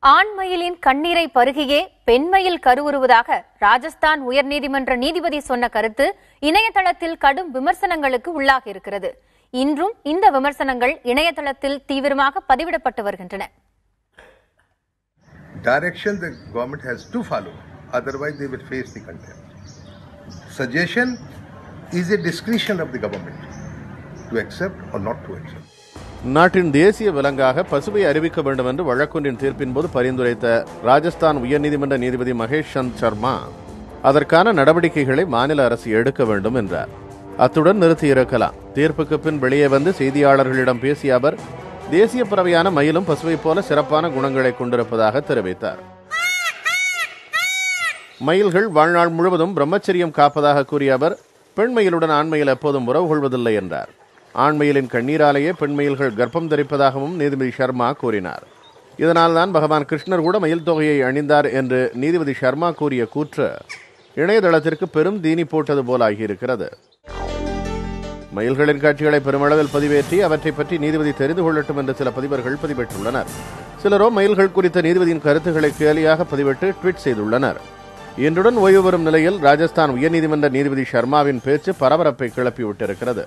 ஆண்மயிலின் கண்ணீரை பருகியே பெண்மயில் கருவுறுவதாக ராஜஸ்தான் உயர்நீதிமன்ற நீதிபதி சொன்ன கருத்து இணையதளத்தில் கடும் விமர்சனங்களுக்கு உள்ளாகியிருக்கிறது. இன்றும் இந்த விமர்சனங்கள் இணையதளத்தில் தீவிரமாக பதிவிடப்பட்டு வருகின்றன. Direction the government has to follow, otherwise they will face the contempt. Suggestion is a discretion of the government to accept or not to accept. நாட்டின் தேசிய விலங்காக பசுவை அறிவிக்க வேண்டும் என்று வழக்கொன்றின் தீர்ப்பின் போது பரிந்துரைத்த ராஜஸ்தான் உயர்நீதிமன்ற நீதிபதி மகேஷ் சந்த் சர்மா அதற்கான நடவடிக்கைகளை மாநில அரசு எடுக்க வேண்டும் என்றார். அத்துடன் நிறுத்தியிருக்கலாம். தீர்ப்புக்கு பின் வெளியே வந்து செய்தியாளர்களிடம் பேசிய அவர் தேசிய பறவையான மயிலும் பசுவை போல சிறப்பான குணங்களை கொண்டிருப்பதாக தெரிவித்தார். மயில்கள் வாழ்நாள் முழுவதும் பிரம்மச்சரியம் காப்பதாக கூறிய அவர் பெண்மயிலுடன் ஆண்மயில் எப்போதும் உறவு கொள்வதில்லை என்றார். ஆண்மயிலின் கண்ணீராலேயே பெண்மயில்கள் கர்ப்பம் தரிப்பதாகவும் நீதிபதி சர்மா கூறினார். இதனால்தான் பகவான் கிருஷ்ணர் கூட மயில் தொகையை அணிந்தார் என்று நீதிபதி சர்மா கூறிய கூற்று இணையதளத்திற்கு பெரும் தீனி போட்டது போல் ஆகியிருக்கிறது. மயில்களின் காட்சிகளை பெருமளவில் பதிவேற்றி அவற்றை பற்றி நீதிபதி தெரிந்து கொள்ளட்டும் என்று சில பதிவர்கள் பதிவிட்டுள்ளனர். சிலரோ மயில்கள் குறித்த நீதிபதியின் கருத்துக்களை கேலியாக பதிவிட்டு ட்வீட் செய்துள்ளனர். இன்றுடன் ஓய்வு பெறும் நிலையில் ராஜஸ்தான் உயர்நீதிமன்ற நீதிபதி சர்மாவின் பேச்சு பரபரப்பை கிளப்பிவிட்டிருக்கிறது.